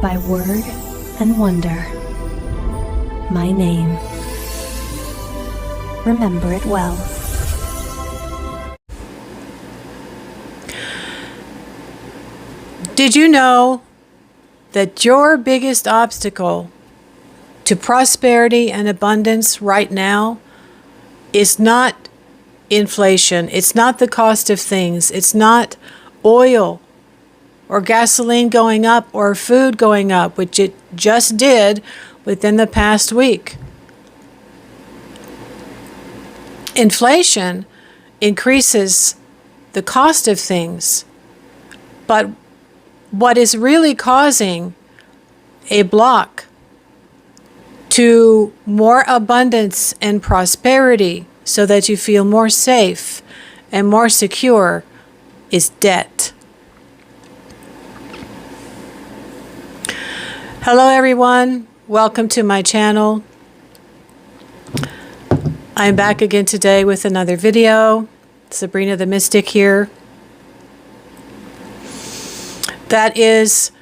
by word and wonder. My name. Remember it well. Did you know that your biggest obstacle to prosperity and abundance right now is not inflation? It's not the cost of things. It's not oil or gasoline going up or food going up, which it just did within the past week. Inflation increases the cost of things, but what is really causing a block to more abundance and prosperity so that you feel more safe and more secure is debt. Hello everyone, welcome to my channel. I'm back again today with another video. Sabrina the Mystic here. That is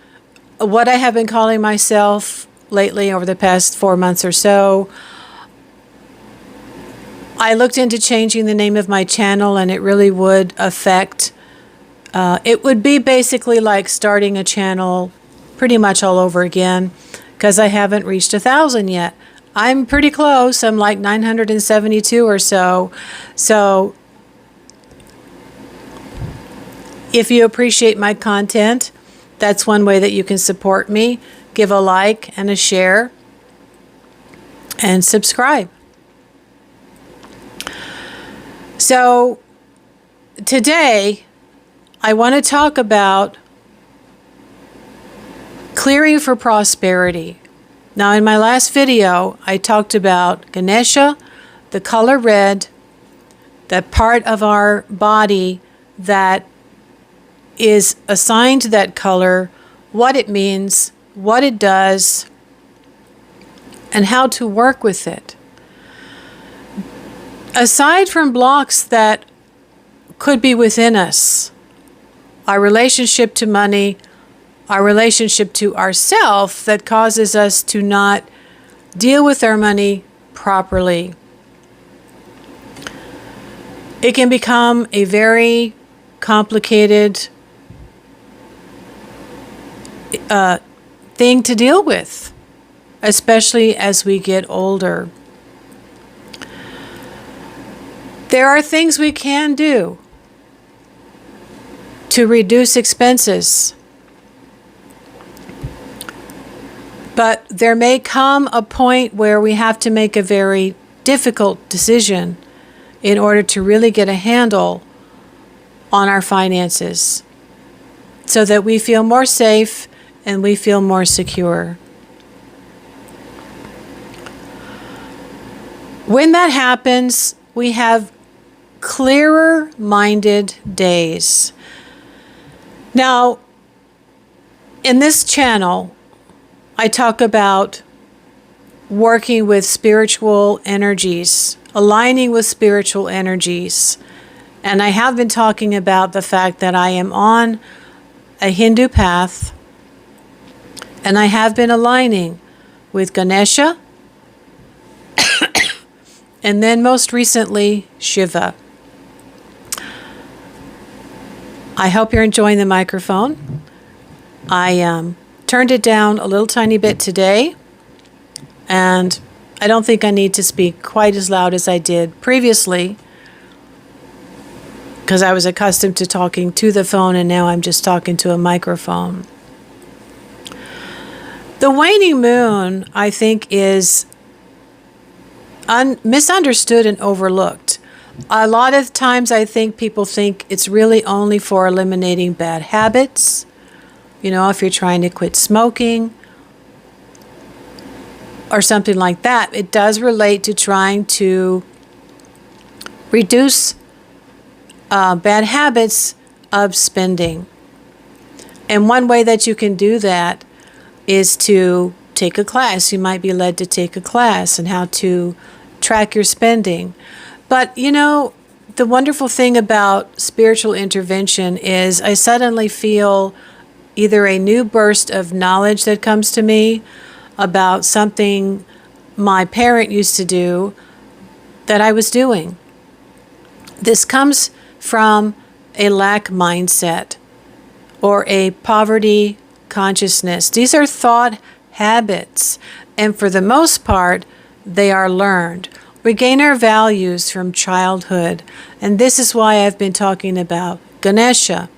what I have been calling myself lately over the past 4 months or so. I looked into changing the name of my channel, and it really would affect, it would be basically like starting a channel pretty much all over again, because I haven't reached 1,000 yet. I'm pretty close. I'm like 972 or so. So if you appreciate my content, that's one way that you can support me. Give a like and a share and subscribe. So today I want to talk about clearing for prosperity. Now in my last video I talked about Ganesha, the color red, that part of our body that is assigned to that color, what it means, what it does, and how to work with it. Aside from blocks that could be within us, our relationship to money, our relationship to ourself that causes us to not deal with our money properly, it can become a very complicated thing to deal with, especially as we get older. There are things we can do to reduce expenses, but there may come a point where we have to make a very difficult decision in order to really get a handle on our finances so that we feel more safe and we feel more secure. When that happens, we have clearer-minded days. Now, in this channel, I talk about working with spiritual energies, aligning with spiritual energies. And I have been talking about the fact that I am on a Hindu path, and I have been aligning with Ganesha, and then most recently, Shiva. I hope you're enjoying the microphone. I turned it down a little tiny bit today, and I don't think I need to speak quite as loud as I did previously, because I was accustomed to talking to the phone, and now I'm just talking to a microphone. The waning moon, I think, is misunderstood and overlooked. A lot of times I think people think it's really only for eliminating bad habits. You know, if you're trying to quit smoking or something like that. It does relate to trying to reduce bad habits of spending. And one way that you can do that is to take a class. You might be led to take a class on how to track your spending. But, you know, the wonderful thing about spiritual intervention is I suddenly feel either a new burst of knowledge that comes to me about something my parent used to do that I was doing. This comes from a lack mindset or a poverty consciousness. These are thought habits, and for the most part, they are learned. We gain our values from childhood, and this is why I've been talking about Ganesha.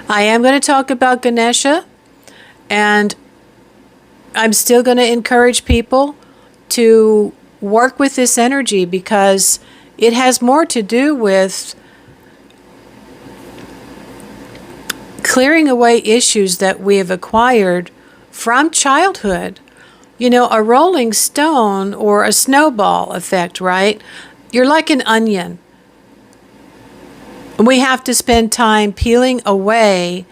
I am going to talk about Ganesha, and I'm still going to encourage people to work with this energy because it has more to do with clearing away issues that we have acquired from childhood. You know, a rolling stone or a snowball effect, right? You're like an onion. We have to spend time peeling away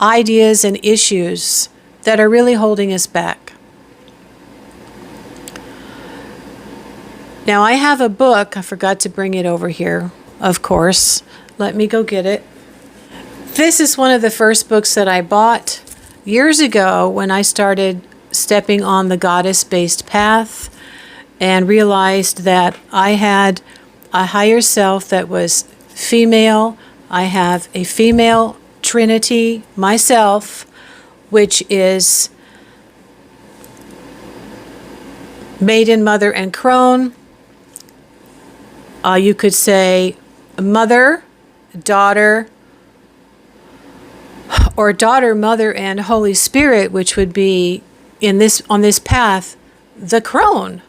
ideas and issues that are really holding us back. Now, I have a book. I forgot to bring it over here, of course. Let me go get it. This is one of the first books that I bought years ago when I started stepping on the goddess-based path and realized that I had a higher self that was female. I have a female trinity myself, which is maiden, mother, and crone. You could say mother, daughter, or daughter, mother, and Holy Spirit, which would be on this path, the crone,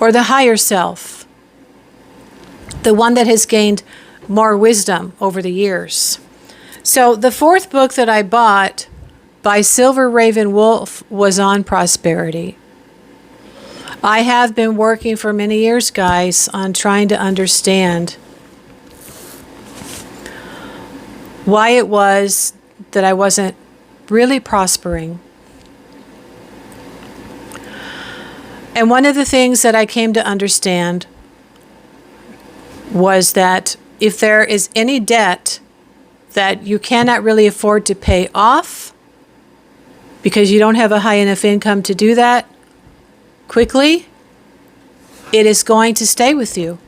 or the higher self, the one that has gained more wisdom over the years. So the fourth book that I bought by Silver Raven Wolf was on prosperity. I have been working for many years, guys, on trying to understand why it was that I wasn't really prospering. And one of the things that I came to understand was that if there is any debt that you cannot really afford to pay off because you don't have a high enough income to do that quickly, it is going to stay with you.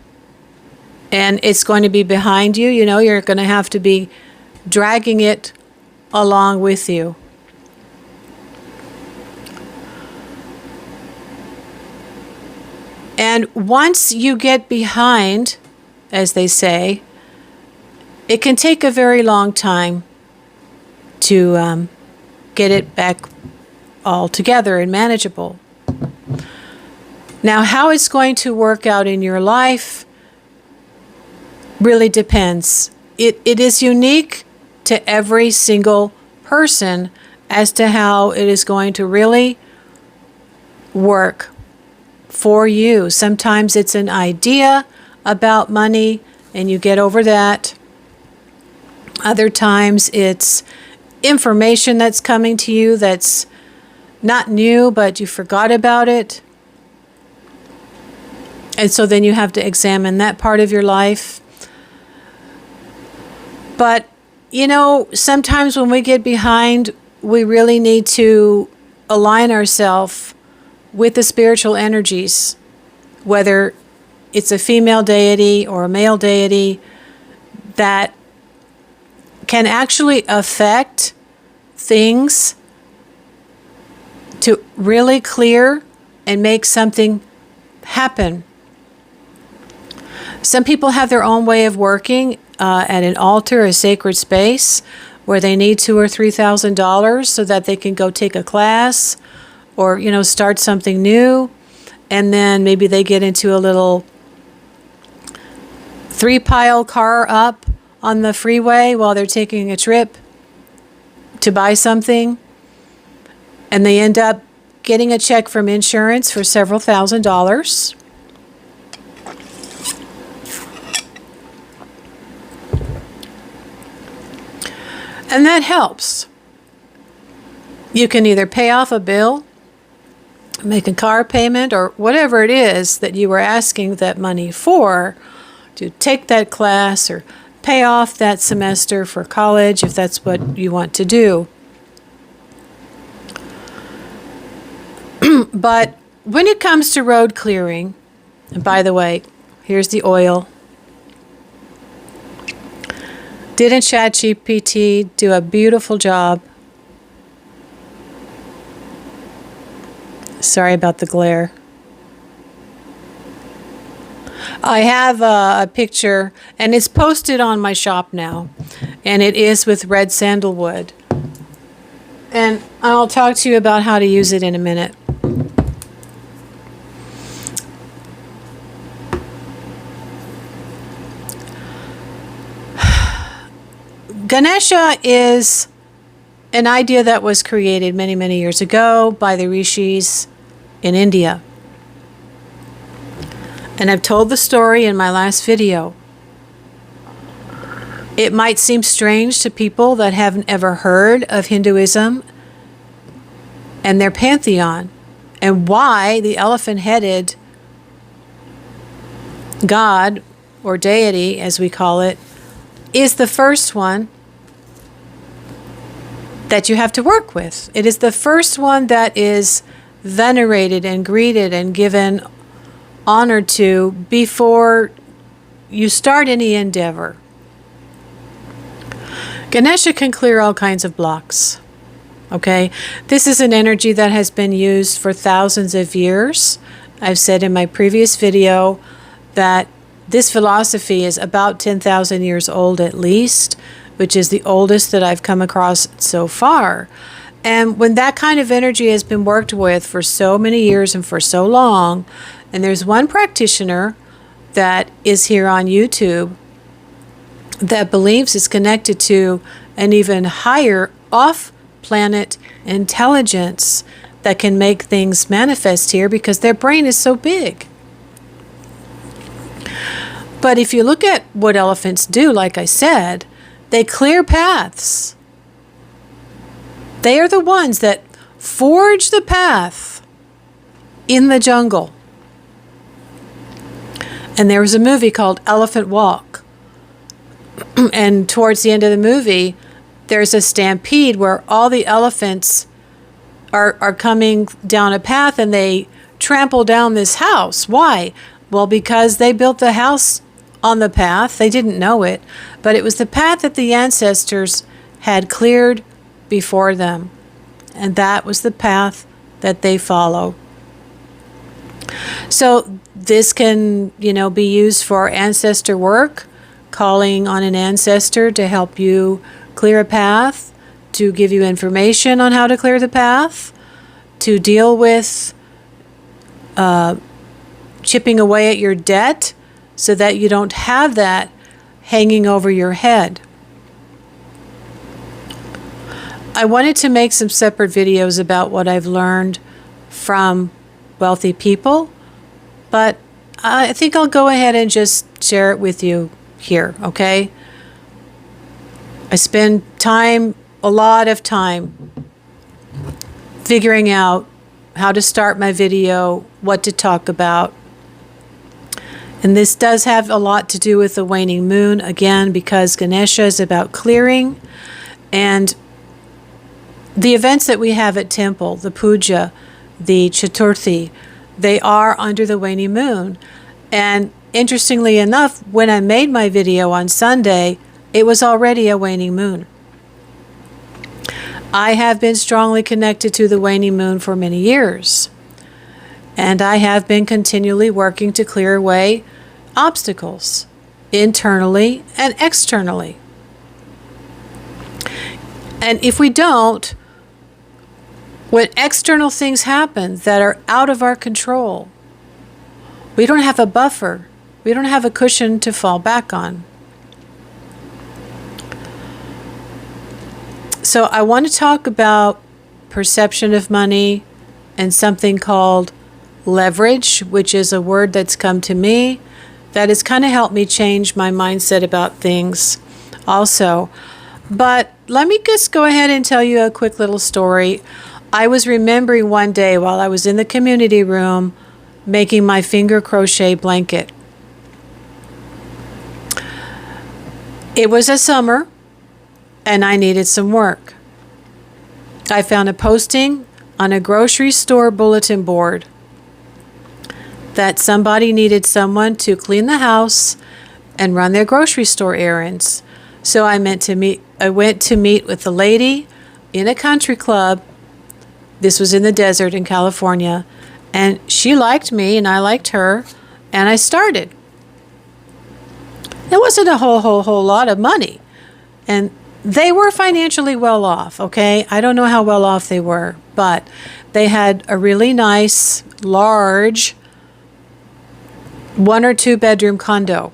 And it's going to be behind you. You know, you're going to have to be dragging it along with you. And once you get behind, as they say, it can take a very long time to get it back all together and manageable. Now, how it's going to work out in your life really depends. It is unique to every single person as to how it is going to really work for you. Sometimes it's an idea about money and you get over that. Other times it's information that's coming to you that's not new, but you forgot about it. And so then you have to examine that part of your life. But, you know, sometimes when we get behind, we really need to align ourselves with the spiritual energies, whether it's a female deity or a male deity that can actually affect things to really clear and make something happen. Some people have their own way of working at an altar, a sacred space, where they need $2,000 or $3,000 so that they can go take a class or, you know, start something new. And then maybe they get into a little 3-pile car up on the freeway while they're taking a trip to buy something. And they end up getting a check from insurance for several $1,000s. And that helps. You can either pay off a bill, make a car payment, or whatever it is that you were asking that money for, to take that class or pay off that semester for college if that's what you want to do. But when it comes to road clearing, and by the way, here's the oil. Didn't ChatGPT do a beautiful job? Sorry about the glare. I have a picture, and it's posted on my shop now, and it is with red sandalwood. And I'll talk to you about how to use it in a minute. Ganesha is an idea that was created many, many years ago by the rishis in India. And I've told the story in my last video. It might seem strange to people that haven't ever heard of Hinduism and their pantheon, and why the elephant-headed god, or deity as we call it, is the first one that you have to work with. It is the first one that is venerated and greeted and given honor to before you start any endeavor. Ganesha can clear all kinds of blocks. Okay? This is an energy that has been used for thousands of years. I've said in my previous video that this philosophy is about 10,000 years old at least, which is the oldest that I've come across so far. And when that kind of energy has been worked with for so many years and for so long, and there's one practitioner that is here on YouTube that believes it's connected to an even higher off-planet intelligence that can make things manifest here because their brain is so big. But if you look at what elephants do, like I said, they clear paths. They are the ones that forge the path in the jungle. And there was a movie called Elephant Walk. And towards the end of the movie, there's a stampede where all the elephants are coming down a path and they trample down this house. Why? Well, because they built the house on the path. They didn't know it, but it was the path that the ancestors had cleared before them. And that was the path that they follow. So this can, be used for ancestor work, calling on an ancestor to help you clear a path, to give you information on how to clear the path, to deal with chipping away at your debt so that you don't have that hanging over your head. I wanted to make some separate videos about what I've learned from wealthy people, but I think I'll go ahead and just share it with you here, okay? I spend a lot of time, figuring out how to start my video, what to talk about. And this does have a lot to do with the waning moon, again, because Ganesha is about clearing. And the events that we have at temple, the puja, the chaturthi, they are under the waning moon. And interestingly enough, when I made my video on Sunday, it was already a waning moon. I have been strongly connected to the waning moon for many years. And I have been continually working to clear away obstacles, internally and externally. And if we don't, when external things happen that are out of our control, we don't have a buffer. We don't have a cushion to fall back on. So I want to talk about perception of money and something called leverage, which is a word that's come to me that has kind of helped me change my mindset about things also. But let me just go ahead and tell you a quick little story. I was remembering one day while I was in the community room making my finger crochet blanket. It was a summer, and I needed some work. I found a posting on a grocery store bulletin board that somebody needed someone to clean the house and run their grocery store errands. So I went to meet with a lady in a country club. This was in the desert in California, and she liked me and I liked her, and I started. It wasn't a whole lot of money, and they were financially well off, okay? I don't know how well off they were, but they had a really nice, large 1 or 2 bedroom condo.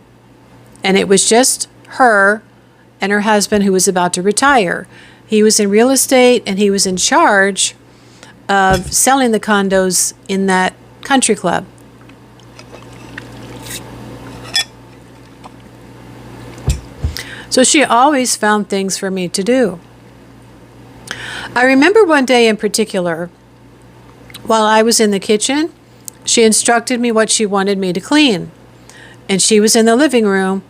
And it was just her and her husband, who was about to retire. He was in real estate, and he was in charge of selling the condos in that country club. So she always found things for me to do. I remember one day in particular, while I was in the kitchen, she instructed me what she wanted me to clean. And she was in the living room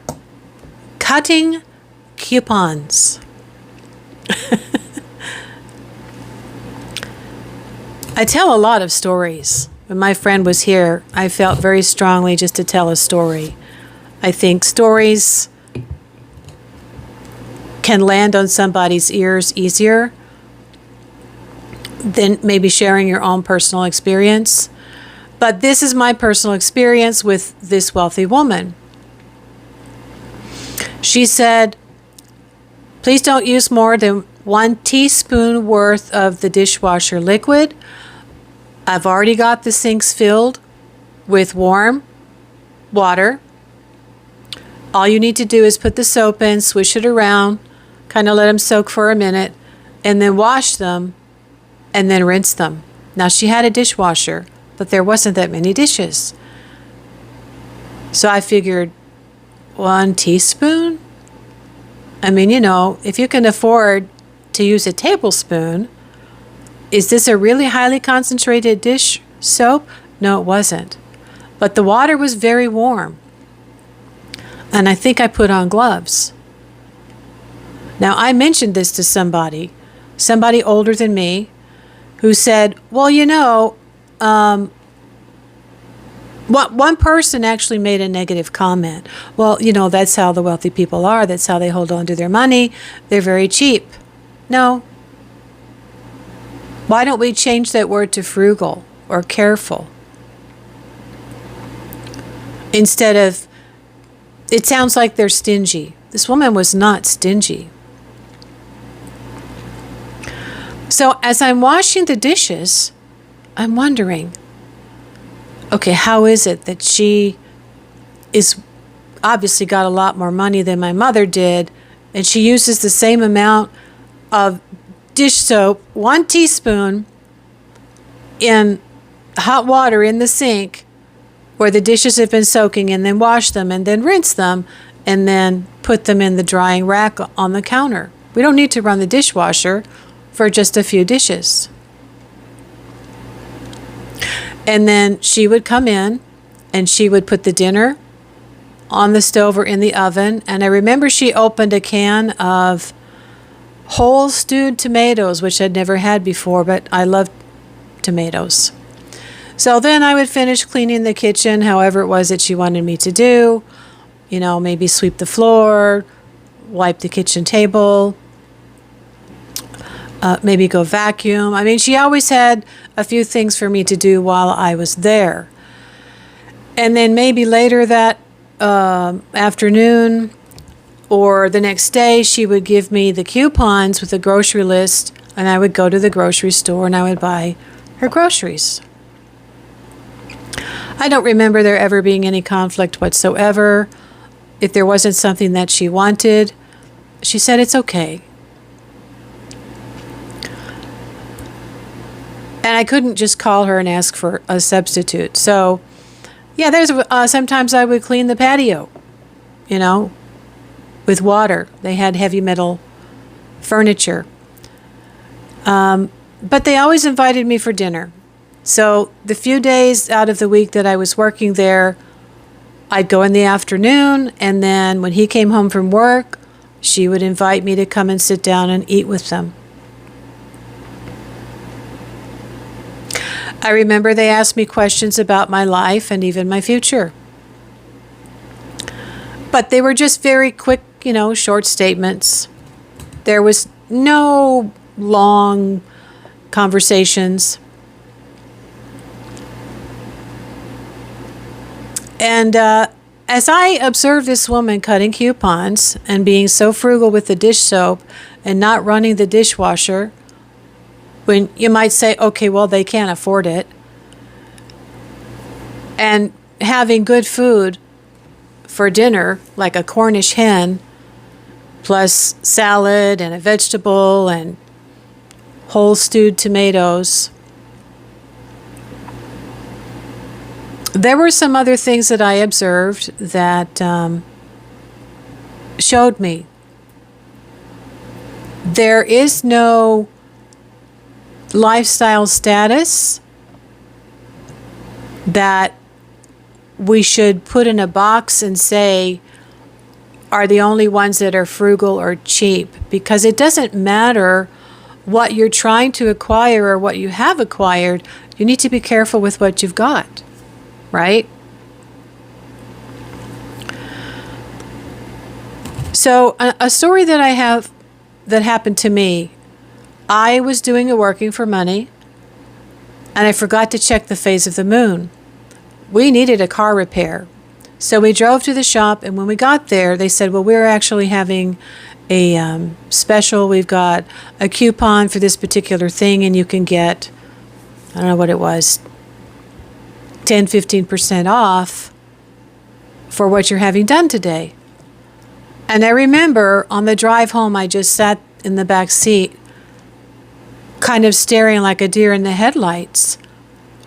cutting coupons. I tell a lot of stories. When my friend was here, I felt very strongly just to tell a story. I think stories can land on somebody's ears easier than maybe sharing your own personal experience. But this is my personal experience with this wealthy woman. She said, please don't use more than 1 teaspoon worth of the dishwasher liquid. I've already got the sinks filled with warm water. All you need to do is put the soap in, swish it around, kind of let them soak for a minute, and then wash them, and then rinse them. Now, she had a dishwasher, but there wasn't that many dishes. So I figured, 1 teaspoon? I mean, if you can afford to use a tablespoon, is this a really highly concentrated dish soap? No, it wasn't. But the water was very warm. And I think I put on gloves. Now, I mentioned this to somebody older than me, who said, well, one person actually made a negative comment. Well, that's how the wealthy people are. That's how they hold on to their money. They're very cheap. No. Why don't we change that word to frugal or careful? Instead of, it sounds like they're stingy. This woman was not stingy. So as I'm washing the dishes, I'm wondering, okay, how is it that she is obviously got a lot more money than my mother did, and she uses the same amount of dish soap, 1 teaspoon, in hot water in the sink where the dishes have been soaking, and then wash them and then rinse them and then put them in the drying rack on the counter. We don't need to run the dishwasher for just a few dishes. And then she would come in and she would put the dinner on the stove or in the oven. And I remember she opened a can of whole stewed tomatoes, which I'd never had before, but I love tomatoes. So then I would finish cleaning the kitchen, however it was that she wanted me to do. Maybe sweep the floor, wipe the kitchen table, maybe go vacuum. I mean, she always had a few things for me to do while I was there. And then maybe later that afternoon or the next day, she would give me the coupons with the grocery list, and I would go to the grocery store and I would buy her groceries. I don't remember there ever being any conflict whatsoever. If there wasn't something that she wanted, she said it's okay. And I couldn't just call her and ask for a substitute. So, yeah, there's sometimes I would clean the patio, with water. They had heavy metal furniture. But they always invited me for dinner. So the few days out of the week that I was working there, I'd go in the afternoon, and then when he came home from work, she would invite me to come and sit down and eat with them. I remember they asked me questions about my life and even my future. But they were just very quick, short statements. There was no long conversations. And as I observed this woman cutting coupons and being so frugal with the dish soap and not running the dishwasher, when you might say, okay, well, they can't afford it, and having good food for dinner, like a Cornish hen, plus salad and a vegetable and whole stewed tomatoes. There were some other things that I observed that showed me there is no lifestyle status that we should put in a box and say are the only ones that are frugal or cheap, because it doesn't matter what you're trying to acquire or what you have acquired. You need to be careful with what you've got, right? So a story that I have that happened to me, I was doing a working for money and I forgot to check the phase of the moon. We needed a car repair. So we drove to the shop, and when we got there, they said, well, we're actually having a special. We've got a coupon for this particular thing, and you can get, I don't know what it was, 10, 15% off for what you're having done today. And I remember on the drive home, I just sat in the back seat, kind of staring like a deer in the headlights.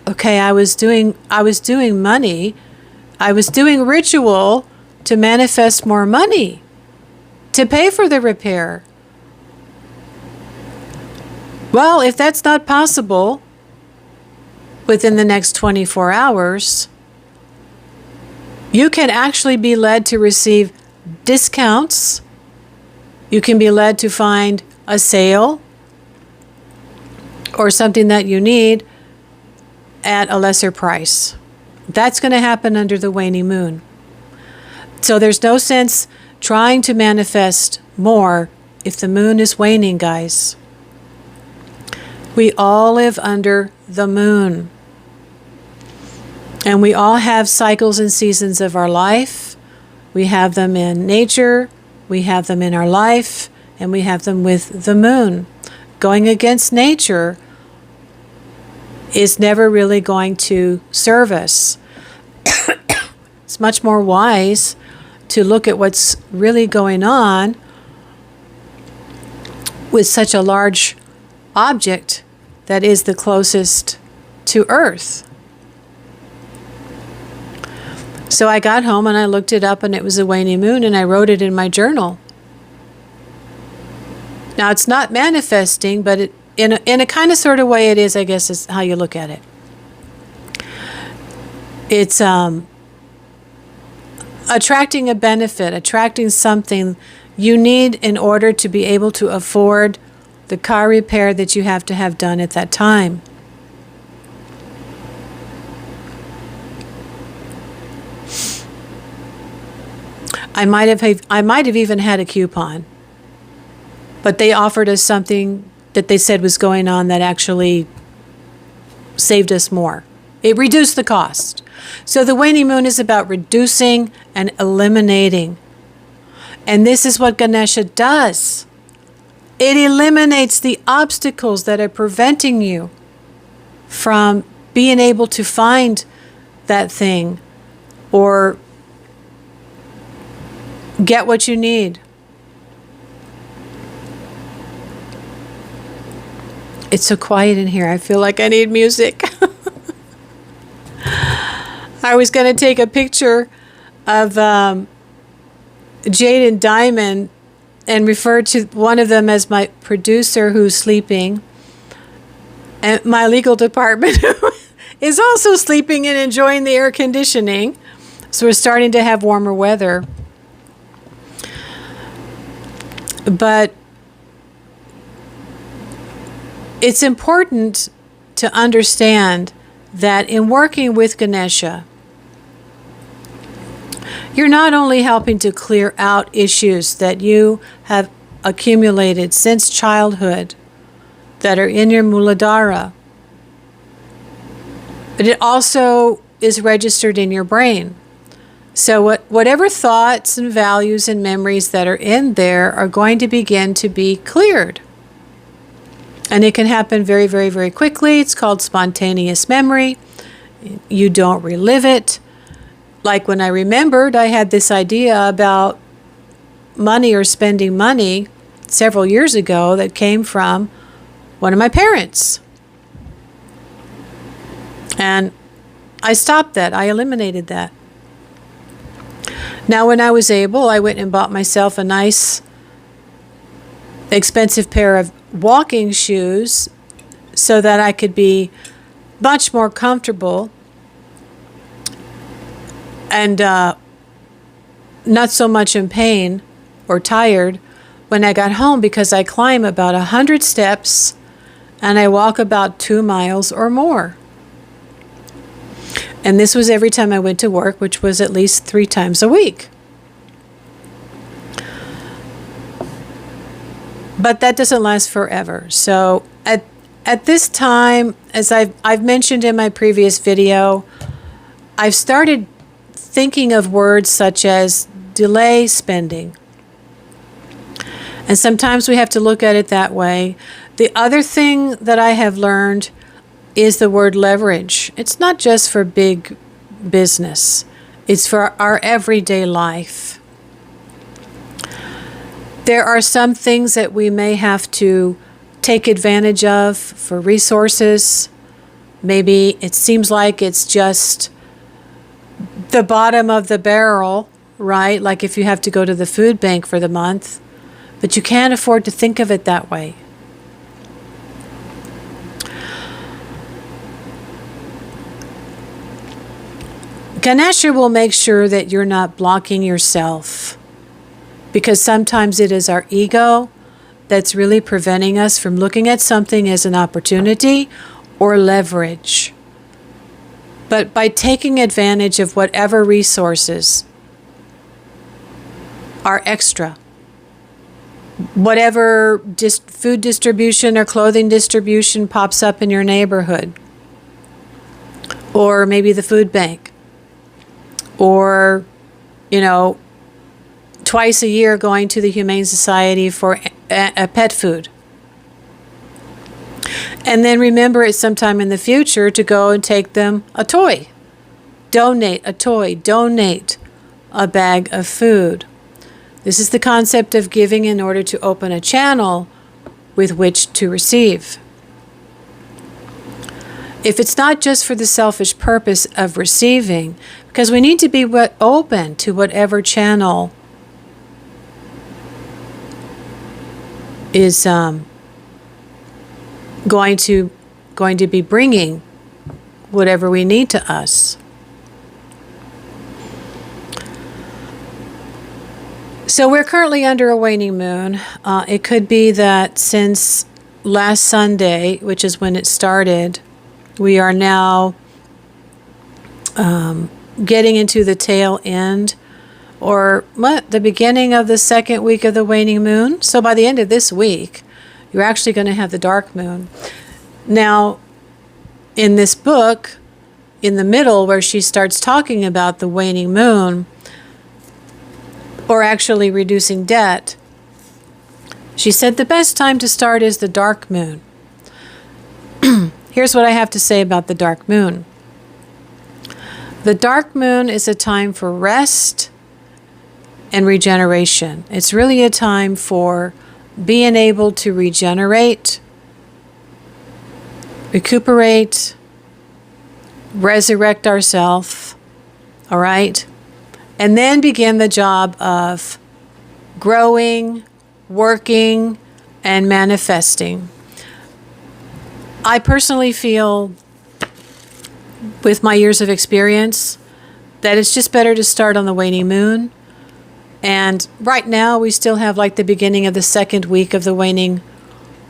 Okay, I was doing money. I was doing ritual to manifest more money, to pay for the repair. Well, if that's not possible within the next 24 hours, you can actually be led to receive discounts. You can be led to find a sale or something that you need at a lesser price. That's going to happen under the waning moon. So there's no sense trying to manifest more if the moon is waning, guys. We all live under the moon. And we all have cycles and seasons of our life. We have them in nature, we have them in our life, and we have them with the moon. Going against nature is never really going to serve us. It's much more wise to look at what's really going on with such a large object that is the closest to Earth. So I got home and I looked it up, and it was a waning moon, and I wrote it in my journal. Now, it's not manifesting, but in a kind of sort of way it is, I guess, is how you look at it. It's attracting a benefit, attracting something you need in order to be able to afford the car repair that you have to have done at that time. I might have even had a coupon, but they offered us something that they said was going on that actually saved us more. It reduced the cost. So the waning moon is about reducing and eliminating. And this is what Ganesha does. It eliminates the obstacles that are preventing you from being able to find that thing or get what you need. It's so quiet in here. I feel like I need music. I was going to take a picture of Jade and Diamond and refer to one of them as my producer who's sleeping, and my legal department is also sleeping and enjoying the air conditioning. So we're starting to have warmer weather. But it's important to understand that in working with Ganesha, you're not only helping to clear out issues that you have accumulated since childhood that are in your Muladhara, but it also is registered in your brain. So whatever thoughts and values and memories that are in there are going to begin to be cleared. And it can happen very, very, very quickly. It's called spontaneous memory. You don't relive it. Like when I remembered, I had this idea about money or spending money several years ago that came from one of my parents. And I stopped that. I eliminated that. Now, when I was able, I went and bought myself a nice, expensive pair of walking shoes so that I could be much more comfortable and not so much in pain or tired when I got home, because I climb about 100 steps and I walk about 2 miles or more. And this was every time I went to work, which was at least 3 times a week. But that doesn't last forever. So at this time, as I've mentioned in my previous video, I've started thinking of words such as delay spending. And sometimes we have to look at it that way. The other thing that I have learned is the word leverage. It's not just for big business. It's for our everyday life. There are some things that we may have to take advantage of for resources. Maybe it seems like it's just the bottom of the barrel, right? Like if you have to go to the food bank for the month, but you can't afford to think of it that way. Ganesha will make sure that you're not blocking yourself, because sometimes it is our ego that's really preventing us from looking at something as an opportunity or leverage. But by taking advantage of whatever resources are extra, whatever food distribution or clothing distribution pops up in your neighborhood, or maybe the food bank, or, twice a year going to the Humane Society for a pet food. And then remember it sometime in the future to go and take them a toy. Donate a toy. Donate a bag of food. This is the concept of giving in order to open a channel with which to receive. If it's not just for the selfish purpose of receiving, because we need to be open to whatever channel is going to be bringing whatever we need to us. So we're currently under a waning moon. It could be that since last Sunday, which is when it started, we are now getting into the tail end, or the beginning of the second week of the waning moon. So by the end of this week, you're actually going to have the dark moon. Now, in this book, in the middle where she starts talking about the waning moon, or actually reducing debt, she said the best time to start is the dark moon. Here's what I have to say about the dark moon. The dark moon is a time for rest and regeneration. It's really a time for being able to regenerate, recuperate, resurrect ourselves, all right? And then begin the job of growing, working, and manifesting. I personally feel, with my years of experience, that it's just better to start on the waning moon, And right now we still have like the beginning of the second week of the waning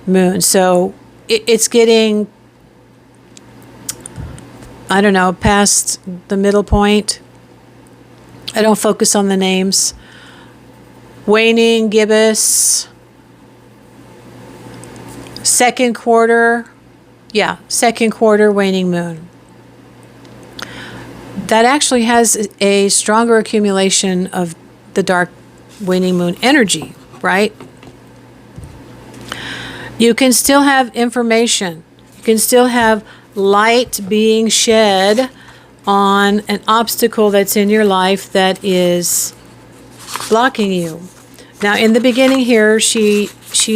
moon. So it's getting, I don't know, past the middle point. I don't focus on the names. Waning, gibbous, second quarter waning moon. That actually has a stronger accumulation of the dark waning moon energy, right? You can still have information. You can still have light being shed on an obstacle that's in your life that is blocking you. Now, in the beginning here, she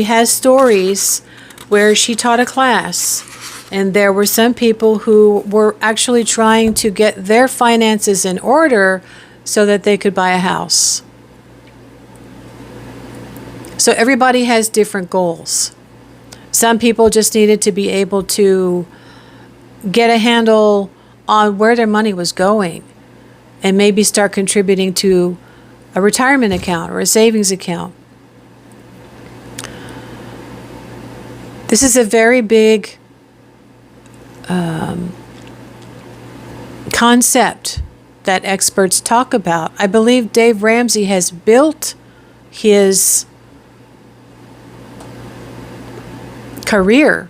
has stories where she taught a class, and there were some people who were actually trying to get their finances in order so that they could buy a house. So everybody has different goals. Some people just needed to be able to get a handle on where their money was going and maybe start contributing to a retirement account or a savings account. This is a very big concept that experts talk about. I believe Dave Ramsey has built his career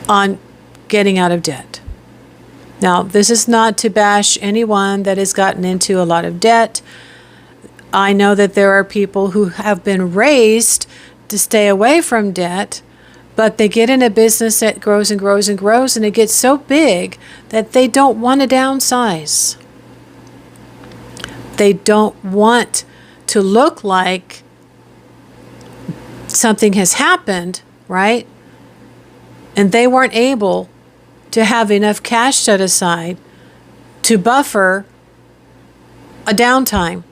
on getting out of debt. Now, this is not to bash anyone that has gotten into a lot of debt. I know that there are people who have been raised to stay away from debt, but they get in a business that grows and grows and grows, and it gets so big that they don't want to downsize. They don't want to look like something has happened, right? And they weren't able to have enough cash set aside to buffer a downtime.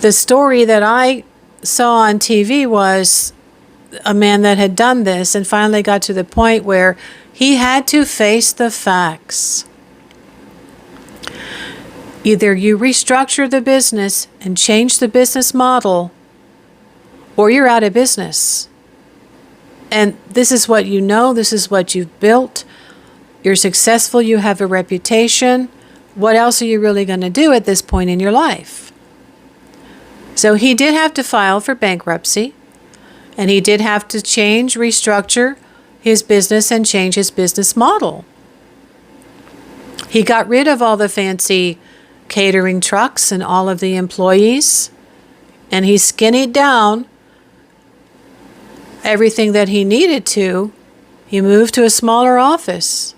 The story that I saw on TV was a man that had done this and finally got to the point where he had to face the facts. Either you restructure the business and change the business model, or you're out of business. And this is what you know, this is what you've built. You're successful, you have a reputation. What else are you really going to do at this point in your life? So he did have to file for bankruptcy, and he did have to restructure his business and change his business model. He got rid of all the fancy catering trucks and all of the employees, and he skinnied down everything that he needed to. He moved to a smaller office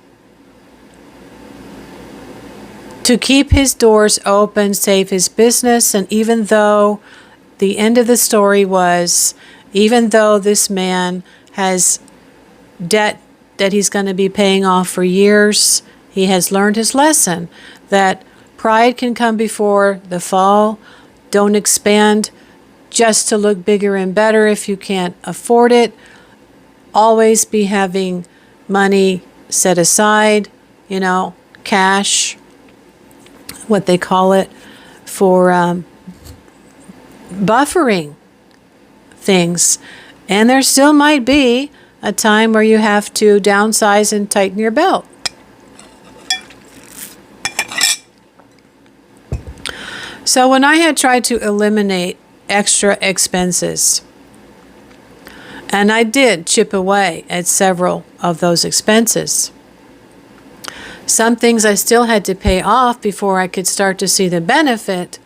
to keep his doors open, save his business. And even though the end of the story was, even though this man has debt that he's going to be paying off for years, he has learned his lesson that pride can come before the fall. Don't expand just to look bigger and better if you can't afford it. Always be having money set aside, cash, what they call it, for buffering things. And there still might be a time where you have to downsize and tighten your belt. So when I had tried to eliminate extra expenses, and I did chip away at several of those expenses, some things I still had to pay off before I could start to see the benefit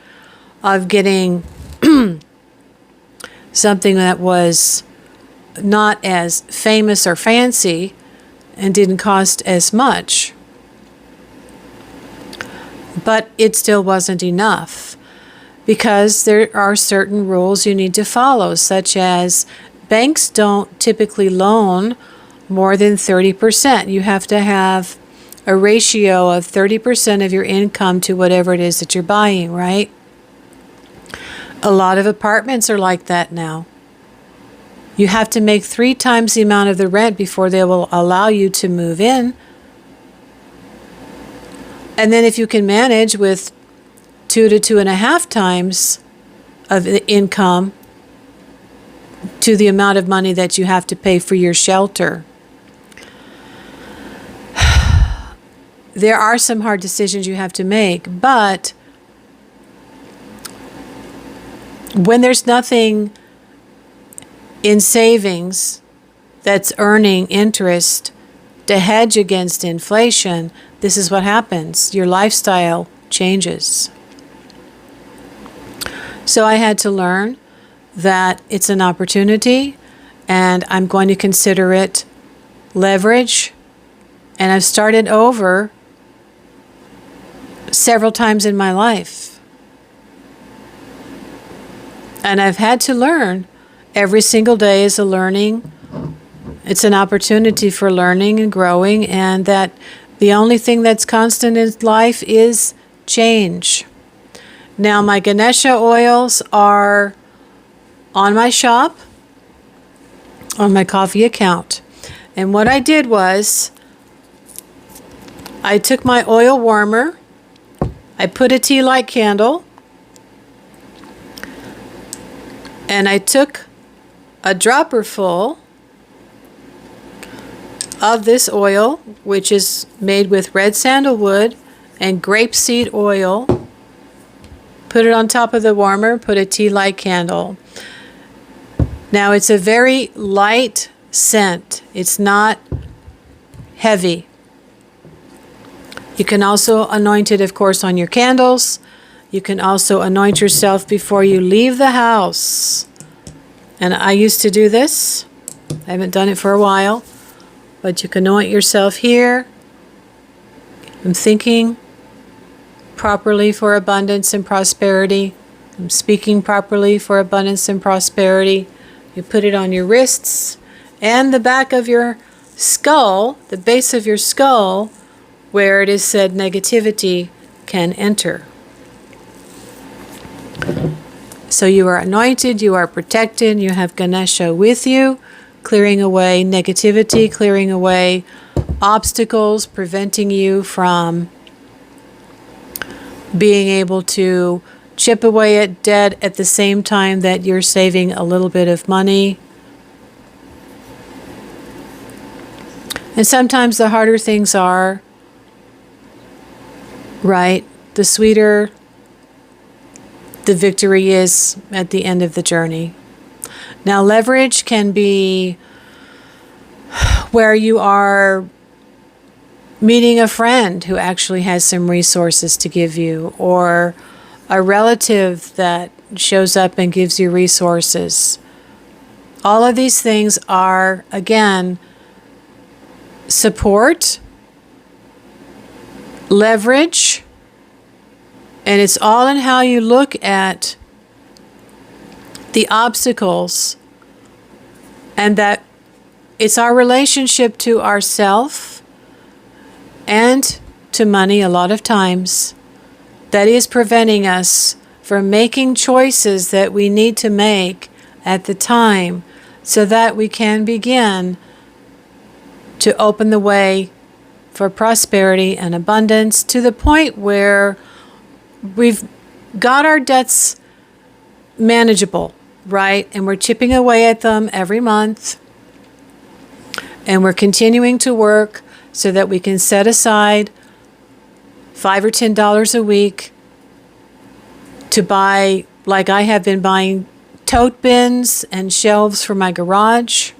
of getting something that was not as famous or fancy and didn't cost as much. But it still wasn't enough, because there are certain rules you need to follow, such as banks don't typically loan more than 30%. You have to have a ratio of 30% of your income to whatever it is that you're buying, right? A lot of apartments are like that now. You have to make 3 times the amount of the rent before they will allow you to move in. And then if you can manage with 2 to 2.5 times of the income to the amount of money that you have to pay for your shelter. There are some hard decisions you have to make, but when there's nothing in savings that's earning interest to hedge against inflation, this is what happens. Your lifestyle changes. So I had to learn that it's an opportunity, and I'm going to consider it leverage. And I've started over several times in my life. And I've had to learn. Every single day is a learning. It's an opportunity for learning and growing, and that the only thing that's constant in life is change. Now, my Ganesha oils are on my shop, on my coffee account. And what I did was, I took my oil warmer, I put a tea light candle, and I took a dropper full of this oil, which is made with red sandalwood and grapeseed oil, put it on top of the warmer, put a tea light candle. Now it's a very light scent. It's not heavy. You can also anoint it, of course, on your candles. You can also anoint yourself before you leave the house. And I used to do this. I haven't done it for a while. But you can anoint yourself here. I'm thinking properly for abundance and prosperity. I'm speaking properly for abundance and prosperity. You put it on your wrists and the back of your skull, the base of your skull, where it is said negativity can enter. So you are anointed, you are protected, you have Ganesha with you, clearing away negativity, clearing away obstacles, preventing you from being able to chip away at debt at the same time that you're saving a little bit of money. And sometimes the harder things are, right, the sweeter the victory is at the end of the journey. Now, leverage can be where you are meeting a friend who actually has some resources to give you, or a relative that shows up and gives you resources. All of these things are, again, support, leverage, and it's all in how you look at the obstacles, and that it's our relationship to ourself and to money a lot of times that is preventing us from making choices that we need to make at the time so that we can begin to open the way for prosperity and abundance to the point where we've got our debts manageable, right? And we're chipping away at them every month. And we're continuing to work so that we can set aside $5 or $10 a week to buy, like I have been buying, tote bins and shelves for my garage.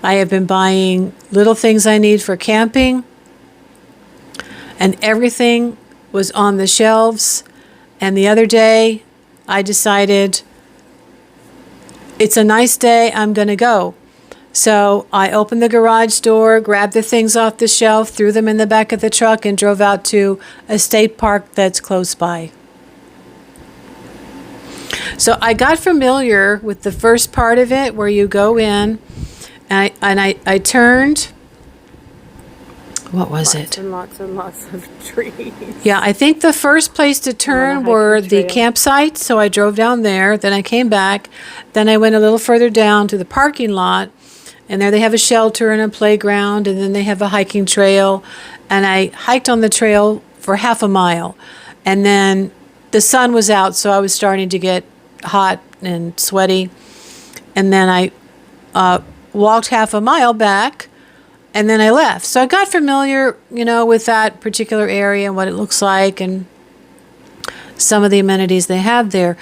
I have been buying little things I need for camping. And everything was on the shelves. And the other day, I decided, it's a nice day, I'm going to go. So I opened the garage door, grabbed the things off the shelf, threw them in the back of the truck, and drove out to a state park that's close by. So I got familiar with the first part of it, where you go in, and I turned. What was it? Lots and lots of trees. Yeah, I think the first place to turn were the campsites, so I drove down there. Then I came back. Then I went a little further down to the parking lot, And there they have a shelter and a playground, and then they have a hiking trail. And I hiked on the trail for half a mile. And then the sun was out, so I was starting to get hot and sweaty. And then I walked half a mile back, and then I left. So I got familiar, with that particular area and what it looks like and some of the amenities they have there.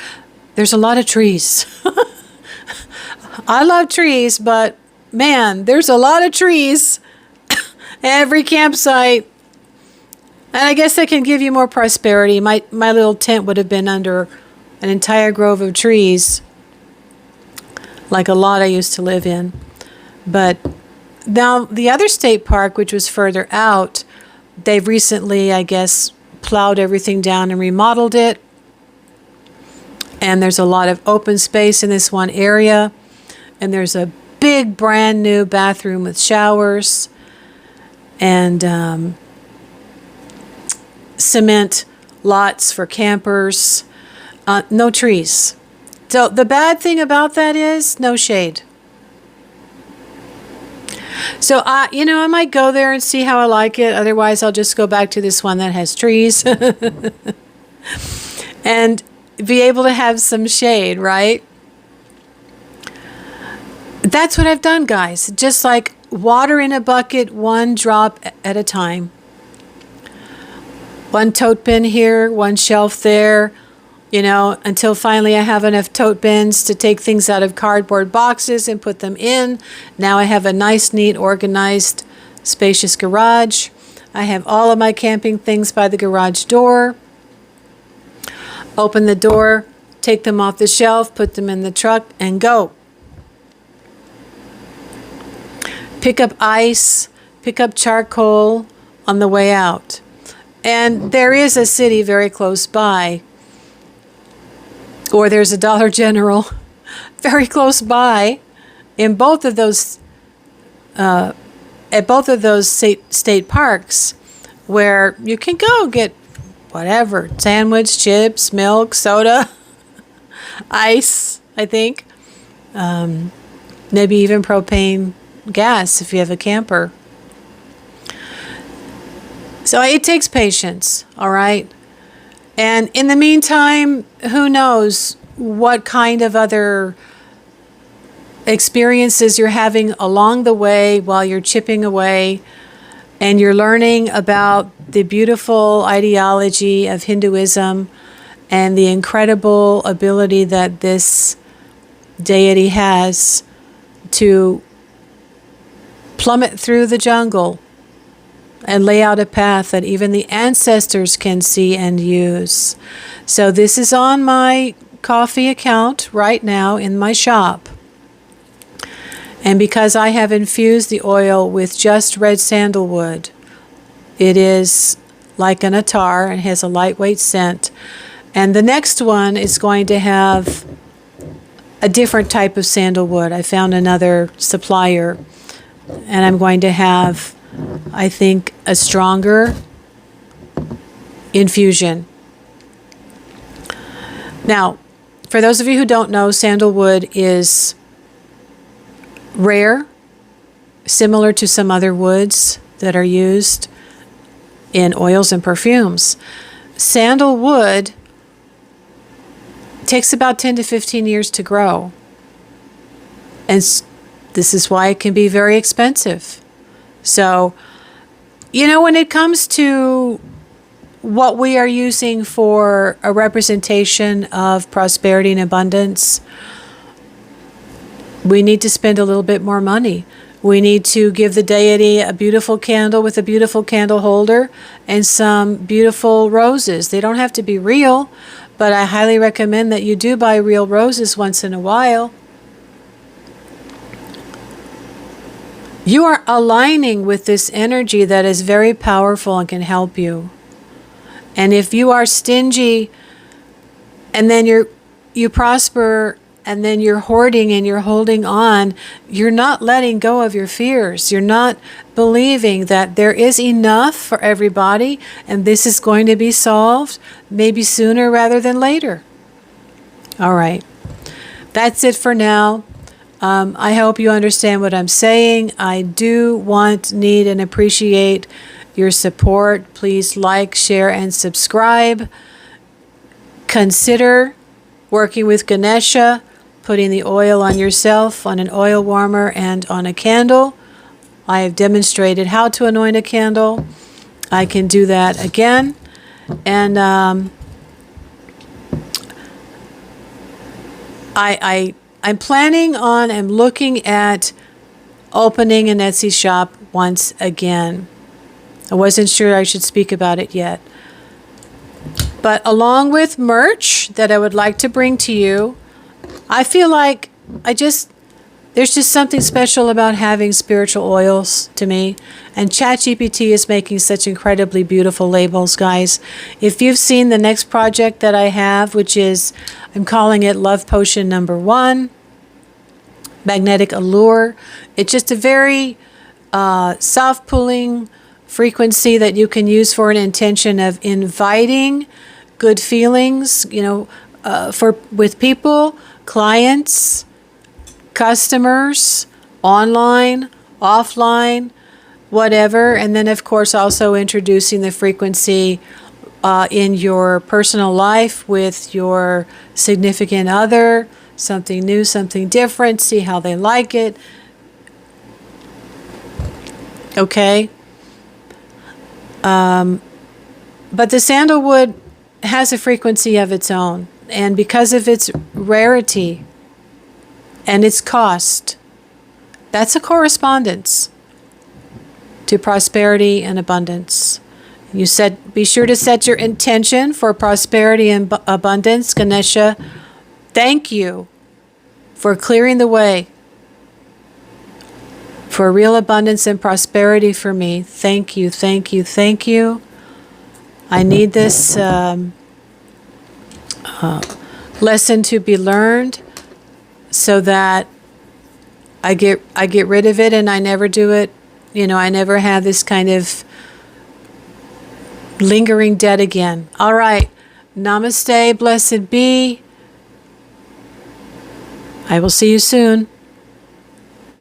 There's a lot of trees. I love trees, but man, there's a lot of trees every campsite. And I guess that can give you more prosperity. My little tent would have been under an entire grove of trees, like a lot I used to live in. But now the other state park, which was further out, they've recently, I guess, plowed everything down and remodeled it. And there's a lot of open space in this one area. And there's a big brand new bathroom with showers and cement lots for campers. No trees. So the bad thing about that is no shade. So I might go there and see how I like it. Otherwise, I'll just go back to this one that has trees and be able to have some shade, right? That's what I've done, guys. Just like water in a bucket, one drop at a time. One tote bin here, one shelf there, until finally I have enough tote bins to take things out of cardboard boxes and put them in. Now I have a nice, neat, organized, spacious garage. I have all of my camping things by the garage door. Open the door, take them off the shelf, put them in the truck, and go. Pick up ice, pick up charcoal on the way out. And there is a city very close by, or there's a Dollar General very close by in both of those, at both of those state parks, where you can go get whatever, sandwich, chips, milk, soda, ice, I think, maybe even propane gas if you have a camper. So it takes patience, all right? And in the meantime, who knows what kind of other experiences you're having along the way while you're chipping away and you're learning about the beautiful ideology of Hinduism and the incredible ability that this deity has to plummet through the jungle and lay out a path that even the ancestors can see and use. So this is on my coffee account right now in my shop. And because I have infused the oil with just red sandalwood, it is like an attar and has a lightweight scent. And the next one is going to have a different type of sandalwood. I found another supplier, and I'm going to have, I think, a stronger infusion. Now, for those of you who don't know, sandalwood is rare, similar to some other woods that are used in oils and perfumes. Sandalwood takes about 10 to 15 years to grow. And this is why it can be very expensive. So, when it comes to what we are using for a representation of prosperity and abundance, we need to spend a little bit more money. We need to give the deity a beautiful candle with a beautiful candle holder and some beautiful roses. They don't have to be real, but I highly recommend that you do buy real roses once in a while. You are aligning with this energy that is very powerful and can help you. And if you are stingy and then you prosper and then you're hoarding and you're holding on, you're not letting go of your fears. You're not believing that there is enough for everybody and this is going to be solved maybe sooner rather than later. All right. That's it for now. I hope you understand what I'm saying. I do want, need, and appreciate your support. Please like, share, and subscribe. Consider working with Ganesha, putting the oil on yourself, on an oil warmer, and on a candle. I have demonstrated how to anoint a candle. I can do that again. And I'm planning on, I'm looking at opening an Etsy shop once again. I wasn't sure I should speak about it yet. But along with merch that I would like to bring to you, I feel like there's just something special about having spiritual oils to me. And ChatGPT is making such incredibly beautiful labels, guys. If you've seen the next project that I have, which is, I'm calling it Love Potion Number 1, Magnetic Allure. It's just a very soft pulling frequency that you can use for an intention of inviting good feelings, with people, clients, customers, online, offline, whatever. And then, of course, also introducing the frequency in your personal life with your significant other, something new, something different, see how they like it. Okay? But the sandalwood has a frequency of its own. And because of its rarity and its cost, that's a correspondence to prosperity and abundance. You said, be sure to set your intention for prosperity and abundance. Ganesha, thank you for clearing the way for real abundance and prosperity for me. Thank you, thank you, thank you. I need this lesson to be learned so that I get rid of it and I never do it. I never have this kind of lingering debt again. All right. Namaste. Blessed be. I will see you soon.